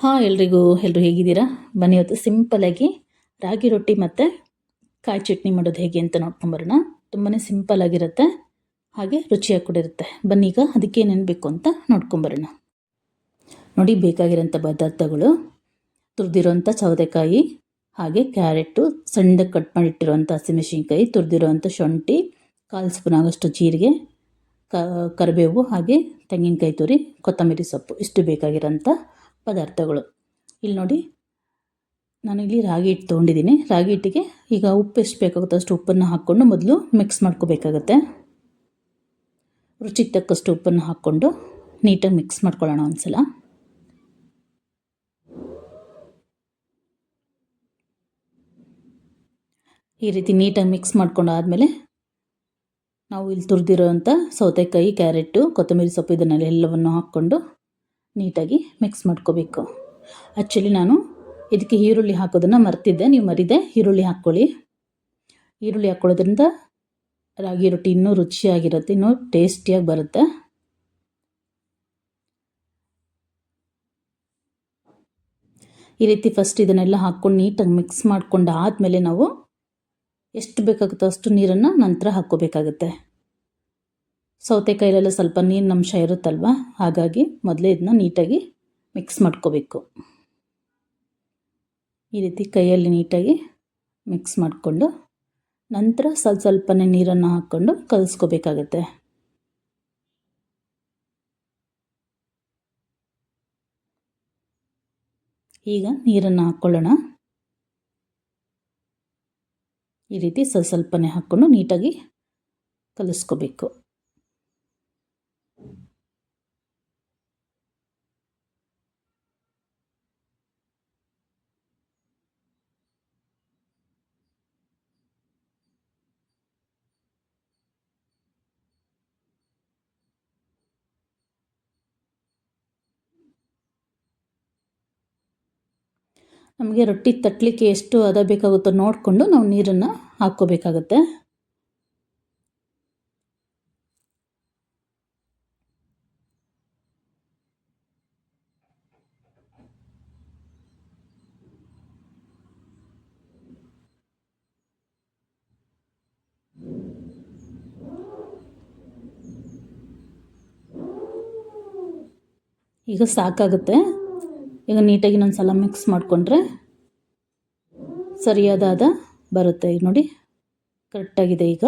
ಎಲ್ಲರೂ ಹೇಗಿದ್ದೀರಾ? ಬನ್ನಿ ಇವತ್ತು ಸಿಂಪಲ್ಲಾಗಿ ರಾಗಿ ರೊಟ್ಟಿ ಮತ್ತು ಕಾಯಿ ಚಟ್ನಿ ಮಾಡೋದು ಹೇಗೆ ಅಂತ ನೋಡ್ಕೊಂಬರೋಣ. ತುಂಬಾ ಸಿಂಪಲ್ಲಾಗಿರುತ್ತೆ, ಹಾಗೆ ರುಚಿಯಾಗಿ ಕೂಡ ಇರುತ್ತೆ. ಬನ್ನಿ ಈಗ ಅದಕ್ಕೆ ಏನೇನು ಬೇಕು ಅಂತ ನೋಡ್ಕೊಂಬರೋಣ. ನೋಡಿ, ಬೇಕಾಗಿರೋಂಥ ಪದಾರ್ಥಗಳು: ತುರಿದಿರೋಂಥ ಸೌತೆಕಾಯಿ, ಹಾಗೆ ಕ್ಯಾರೆಟು, ಸಣ್ಣದಾಗಿ ಕಟ್ ಮಾಡಿಟ್ಟಿರೋಂಥ ಹಸಿಮೆಣಸಿನ್ಕಾಯಿ, ತುರಿದಿರೋಂಥ ಶುಂಠಿ, 1/4 ಸ್ಪೂನ್ ಆಗೋಷ್ಟು ಜೀರಿಗೆ, ಕರಿಬೇವು, ಹಾಗೆ ತೆಂಗಿನಕಾಯಿ ತುರಿ, ಕೊತ್ತಂಬರಿ ಸೊಪ್ಪು. ಇಷ್ಟು ಬೇಕಾಗಿರೋಂಥ ಪದಾರ್ಥಗಳು. ಇಲ್ಲಿ ನೋಡಿ, ನಾನಿಲ್ಲಿ ರಾಗಿ ಹಿಟ್ಟು ತೊಗೊಂಡಿದ್ದೀನಿ. ರಾಗಿ ಹಿಟ್ಟಿಗೆ ಈಗ ಉಪ್ಪು ಎಷ್ಟು ಬೇಕಾಗುತ್ತೋ ಅಷ್ಟು ಉಪ್ಪನ್ನು ಹಾಕ್ಕೊಂಡು ಮೊದಲು ಮಿಕ್ಸ್ ಮಾಡ್ಕೋಬೇಕಾಗತ್ತೆ. ರುಚಿಗೆ ತಕ್ಕಷ್ಟು ಉಪ್ಪನ್ನು ಹಾಕ್ಕೊಂಡು ನೀಟಾಗಿ ಮಿಕ್ಸ್ ಮಾಡ್ಕೊಳ್ಳೋಣ ಒಂದ್ಸಲ. ಈ ರೀತಿ ನೀಟಾಗಿ ಮಿಕ್ಸ್ ಮಾಡ್ಕೊಂಡು ಆದಮೇಲೆ ನಾವು ಇಲ್ಲಿ ತುರಿದಿರೋಂಥ ಸೌತೆಕಾಯಿ, ಕ್ಯಾರೆಟು, ಕೊತ್ತಂಬರಿ ಸೊಪ್ಪು ಇದನ್ನೆಲ್ಲವನ್ನು ಹಾಕ್ಕೊಂಡು ನೀಟಾಗಿ ಮಿಕ್ಸ್ ಮಾಡ್ಕೋಬೇಕು. ಆ್ಯಕ್ಚುಲಿ ನಾನು ಇದಕ್ಕೆ ಈರುಳ್ಳಿ ಹಾಕೋದನ್ನು ಮರ್ತಿದ್ದೆ, ನೀವು ಮರಿದೆ ಈರುಳ್ಳಿ ಹಾಕ್ಕೊಳ್ಳಿ. ಈರುಳ್ಳಿ ಹಾಕ್ಕೊಳ್ಳೋದ್ರಿಂದ ರಾಗಿ ರೊಟ್ಟಿ ಇನ್ನೂ ರುಚಿಯಾಗಿರುತ್ತೆ, ಇನ್ನೂ ಟೇಸ್ಟಿಯಾಗಿ ಬರುತ್ತೆ. ಈ ರೀತಿ ಫಸ್ಟ್ ಇದನ್ನೆಲ್ಲ ಹಾಕ್ಕೊಂಡು ನೀಟಾಗಿ ಮಿಕ್ಸ್ ಮಾಡ್ಕೊಂಡು ಆದಮೇಲೆ ನಾವು ಎಷ್ಟು ಬೇಕಾಗುತ್ತೋ ಅಷ್ಟು ನೀರನ್ನು ನಂತರ ಹಾಕ್ಕೋಬೇಕಾಗತ್ತೆ. ಸೌತೆಕಾಯಿಲೆಲ್ಲ ಸ್ವಲ್ಪ ನೀರಿನ ಅಂಶ ಇರುತ್ತಲ್ವ, ಹಾಗಾಗಿ ಮೊದಲೇ ಇದನ್ನ ನೀಟಾಗಿ ಮಿಕ್ಸ್ ಮಾಡ್ಕೋಬೇಕು. ಈ ರೀತಿ ಕೈಯಲ್ಲಿ ನೀಟಾಗಿ ಮಿಕ್ಸ್ ಮಾಡಿಕೊಂಡು ನಂತರ ಸ್ವಲ್ಪನೇ ನೀರನ್ನು ಹಾಕ್ಕೊಂಡು ಕಲಿಸ್ಕೋಬೇಕಾಗತ್ತೆ. ಈಗ ನೀರನ್ನು ಹಾಕ್ಕೊಳ್ಳೋಣ. ಈ ರೀತಿ ಸ್ವಲ್ಪನೇ ಹಾಕ್ಕೊಂಡು ನೀಟಾಗಿ ಕಲಿಸ್ಕೋಬೇಕು. ನಮಗೆ ರೊಟ್ಟಿ ತಟ್ಟಲಿಕ್ಕೆ ಎಷ್ಟು ಹದ ಬೇಕಾಗುತ್ತೋ ನೋಡಿಕೊಂಡು ನಾವು ನೀರನ್ನು ಹಾಕ್ಕೋಬೇಕಾಗತ್ತೆ. ಈಗ ಸಾಕಾಗುತ್ತೆ. ಈಗ ನೀಟಾಗಿ ಇನ್ನೊಂದು ಸಲ ಮಿಕ್ಸ್ ಮಾಡಿಕೊಂಡ್ರೆ ಸರಿಯಾದ ಬರುತ್ತೆ. ಈಗ ನೋಡಿ, ಕರೆಕ್ಟಾಗಿದೆ. ಈಗ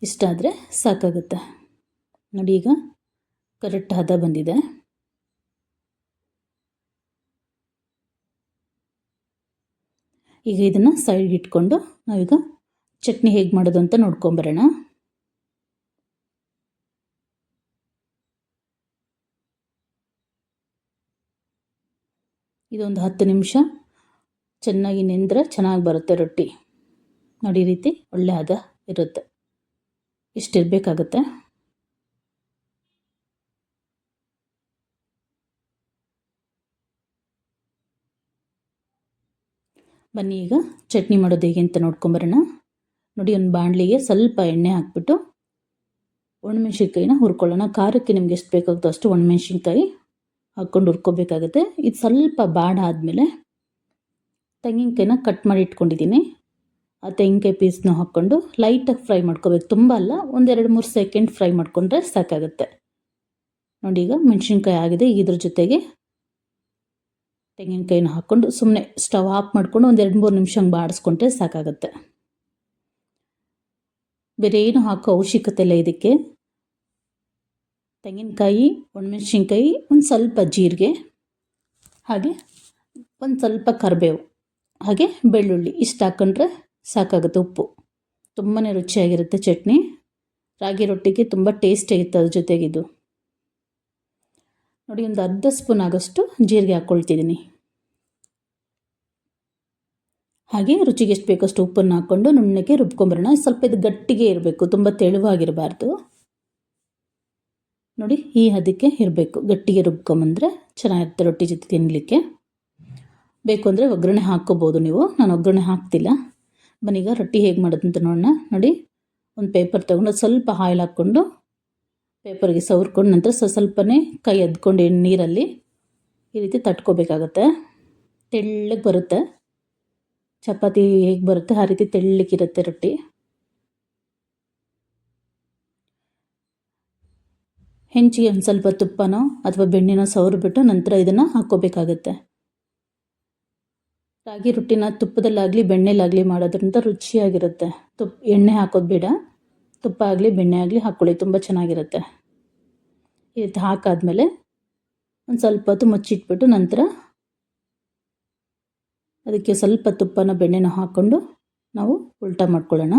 ಇಷ್ಟಾದರೆ ಸಾಕಾಗುತ್ತೆ. ನೋಡಿ, ಈಗ ಕರೆಕ್ಟ್ ಹದ ಬಂದಿದೆ. ಈಗ ಇದನ್ನು ಸೈಡ್ಗೆ ಇಟ್ಕೊಂಡು ನಾವೀಗ ಚಟ್ನಿ ಹೇಗೆ ಮಾಡೋದು ಅಂತ ನೋಡ್ಕೊಂಬರೋಣ. ಇದೊಂದು 10 ನಿಮಿಷ ಚೆನ್ನಾಗಿ ನೆಂದರೆ ಚೆನ್ನಾಗಿ ಬರುತ್ತೆ ರೊಟ್ಟಿ. ನೋಡಿ, ಈ ರೀತಿ ಒಳ್ಳೆ ಹದ ಇರುತ್ತೆ. ಇಷ್ಟಿರಬೇಕಾಗತ್ತೆ. ಬನ್ನಿ ಈಗ ಚಟ್ನಿ ಮಾಡೋದು ಹೇಗೆ ಅಂತ ನೋಡ್ಕೊಂಬರೋಣ. ನೋಡಿ, ಒಂದು ಬಾಣಲಿಗೆ ಸ್ವಲ್ಪ ಎಣ್ಣೆ ಹಾಕ್ಬಿಟ್ಟು ಒಣಮೆಣ್ಸಿನ್ಕಾಯಿನ ಹುರ್ಕೊಳ್ಳೋಣ. ಖಾರಕ್ಕೆ ನಿಮ್ಗೆ ಎಷ್ಟು ಬೇಕಾಗುತ್ತೋ ಅಷ್ಟು ಒಣಮೆಣ್ಸಿನ್ಕಾಯಿ ಹಾಕ್ಕೊಂಡು ಹುರ್ಕೋಬೇಕಾಗುತ್ತೆ. ಇದು ಸ್ವಲ್ಪ ಬಾಡಾದಮೇಲೆ ತೆಂಗಿನಕಾಯಿನ ಕಟ್ ಮಾಡಿ ಇಟ್ಕೊಂಡಿದ್ದೀನಿ. ಆ ತೆಂಗಿನಕಾಯಿ ಪೀಸ್ನ ಹಾಕ್ಕೊಂಡು ಲೈಟಾಗಿ ಫ್ರೈ ಮಾಡ್ಕೋಬೇಕು, ತುಂಬ ಅಲ್ಲ, 1-2-3 ಸೆಕೆಂಡ್ ಫ್ರೈ ಮಾಡಿಕೊಂಡ್ರೆ ಸಾಕಾಗುತ್ತೆ. ನೋಡಿ, ಈಗ ಮೆಣಸಿನ್ಕಾಯಿ ಆಗಿದೆ. ಇದ್ರ ಜೊತೆಗೆ ತೆಂಗಿನಕಾಯಿನ ಹಾಕ್ಕೊಂಡು ಸುಮ್ಮನೆ ಸ್ಟವ್ ಆಫ್ ಮಾಡಿಕೊಂಡು 1-2-3 ನಿಮಿಷ ಹಂಗೆ ಬಾಡಿಸ್ಕೊಂಡ್ರೆ ಸಾಕಾಗುತ್ತೆ. ಬೇರೆ ಏನು ಹಾಕೋ ಅವಶ್ಯಕತೆ ಇಲ್ಲ ಇದಕ್ಕೆ. ತೆಂಗಿನಕಾಯಿ, ಒಣಮೆಣ್ಸಿನ್ಕಾಯಿ, ಒಂದು ಸ್ವಲ್ಪ ಜೀರಿಗೆ, ಹಾಗೆ ಒಂದು ಸ್ವಲ್ಪ ಕರಿಬೇವು, ಹಾಗೆ ಬೆಳ್ಳುಳ್ಳಿ ಇಷ್ಟು ಹಾಕ್ಕೊಂಡ್ರೆ ಸಾಕಾಗುತ್ತೆ. ಉಪ್ಪು. ತುಂಬಾ ರುಚಿಯಾಗಿರುತ್ತೆ ಚಟ್ನಿ. ರಾಗಿ ರೊಟ್ಟಿಗೆ ತುಂಬ ಟೇಸ್ಟಿಯಾಗಿರುತ್ತೆ. ಅದ್ರ ಜೊತೆಗಿದು ನೋಡಿ, ಒಂದು ಅರ್ಧ ಸ್ಪೂನ್ ಆಗೋಷ್ಟು ಜೀರಿಗೆ ಹಾಕ್ಕೊಳ್ತಿದ್ದೀನಿ. ಹಾಗೆ ರುಚಿಗೆ ಎಷ್ಟು ಬೇಕಷ್ಟು ಉಪ್ಪನ್ನು ಹಾಕ್ಕೊಂಡು ನುಣ್ಣಗೆ ರುಬ್ಕೊಂಬರೋಣ. ಸ್ವಲ್ಪ ಇದು ಗಟ್ಟಿಗೆ ಇರಬೇಕು, ತುಂಬ ತೆಳುವಾಗಿರಬಾರ್ದು. ನೋಡಿ, ಈ ಹದಕ್ಕೆ ಇರಬೇಕು. ಗಟ್ಟಿಗೆ ರುಬ್ಕೊಂಬಂದರೆ ಚೆನ್ನಾಗಿರುತ್ತೆ ರೊಟ್ಟಿ ಜೊತೆ ತಿನ್ನಲಿಕ್ಕೆ. ಬೇಕು ಅಂದರೆ ಒಗ್ಗರಣೆ ಹಾಕ್ಕೋಬೋದು ನೀವು. ನಾನು ಒಗ್ಗರಣೆ ಹಾಕ್ತಿಲ್ಲ. ಬನ್ನೀಗ ರೊಟ್ಟಿ ಹೇಗೆ ಮಾಡೋದು ಅಂತ ನೋಡೋಣ. ನೋಡಿ, ಒಂದು ಪೇಪರ್ ತೊಗೊಂಡು ಸ್ವಲ್ಪ ಆಯಿಲ್ ಹಾಕ್ಕೊಂಡು ಪೇಪರ್ಗೆ ಸವರ್ಕೊಂಡು ನಂತರ ಸ್ವಲ್ಪನೇ ಕೈ ಎದ್ಕೊಂಡು ನೀರಲ್ಲಿ ಈ ರೀತಿ ತಟ್ಕೋಬೇಕಾಗತ್ತೆ. ತೆಳ್ಳಗೆ ಬರುತ್ತೆ, ಚಪಾತಿ ಹೇಗೆ ಬರುತ್ತೆ ಆ ರೀತಿ ತೆಳ್ಳಗಿರುತ್ತೆ ರೊಟ್ಟಿ. ಹೆಂಚಿಗೆ ಒಂದು ಸ್ವಲ್ಪ ತುಪ್ಪನೋ ಅಥವಾ ಬೆಣ್ಣೆನೋ ಸವರ್ಬಿಟ್ಟು ನಂತರ ಇದನ್ನು ಹಾಕ್ಕೋಬೇಕಾಗತ್ತೆ. ರಾಗಿ ರೊಟ್ಟಿನ ತುಪ್ಪದಲ್ಲಾಗಲಿ ಬೆಣ್ಣೆಲಾಗಲಿ ಮಾಡೋದ್ರಿಂದ ರುಚಿಯಾಗಿರುತ್ತೆ. ಎಣ್ಣೆ ಹಾಕೋದು ಬೇಡ, ತುಪ್ಪ ಆಗಲಿ ಬೆಣ್ಣೆ ಆಗಲಿ ಹಾಕ್ಕೊಳ್ಳಿ, ತುಂಬ ಚೆನ್ನಾಗಿರುತ್ತೆ. ಈ ರೀತಿ ಹಾಕಾದ್ಮೇಲೆ ಒಂದು ಸ್ವಲ್ಪ ಹೊತ್ತು ಮುಚ್ಚಿಟ್ಬಿಟ್ಟು ನಂತರ ಅದಕ್ಕೆ ಸ್ವಲ್ಪ ತುಪ್ಪನ ಬೆಣ್ಣೆನ ಹಾಕ್ಕೊಂಡು ನಾವು ಉಲ್ಟಾ ಮಾಡ್ಕೊಳ್ಳೋಣ.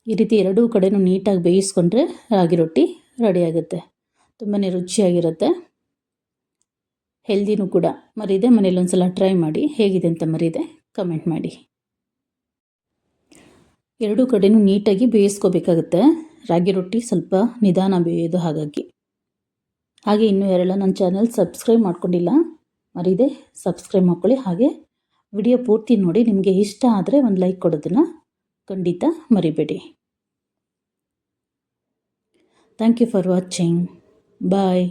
ಈ ರೀತಿ ಎರಡೂ ಕಡೆನೂ ನೀಟಾಗಿ ಬೇಯಿಸ್ಕೊಂಡ್ರೆ ರಾಗಿ ರೊಟ್ಟಿ ರೆಡಿಯಾಗುತ್ತೆ. ತುಂಬಾ ರುಚಿಯಾಗಿರುತ್ತೆ, ಹೆಲ್ದಿನೂ ಕೂಡ. ಮರೀದೆ ಮನೇಲಿ ಒಂದ್ಸಲ ಟ್ರೈ ಮಾಡಿ, ಹೇಗಿದೆ ಅಂತ ಮರೀದೆ ಕಮೆಂಟ್ ಮಾಡಿ. ಎರಡೂ ಕಡೆನೂ ನೀಟಾಗಿ ಬೇಯಿಸ್ಕೋಬೇಕಾಗುತ್ತೆ. ರಾಗಿ ರೊಟ್ಟಿ ಸ್ವಲ್ಪ ನಿಧಾನ ಬೇಯೋದು, ಹಾಗೆ ಇನ್ನೂ ಯಾರೆಲ್ಲ ನನ್ನ ಚಾನಲ್ ಸಬ್ಸ್ಕ್ರೈಬ್ ಮಾಡ್ಕೊಂಡಿಲ್ಲ ಮರೀದೆ ಸಬ್ಸ್ಕ್ರೈಬ್ ಮಾಡ್ಕೊಳ್ಳಿ. ಹಾಗೆ ವಿಡಿಯೋ ಪೂರ್ತಿ ನೋಡಿ, ನಿಮಗೆ ಇಷ್ಟ ಆದರೆ ಒಂದು ಲೈಕ್ ಕೊಡೋದನ್ನು ಖಂಡಿತ ಮರಿಬೇಡಿ. Thank you for watching. Bye.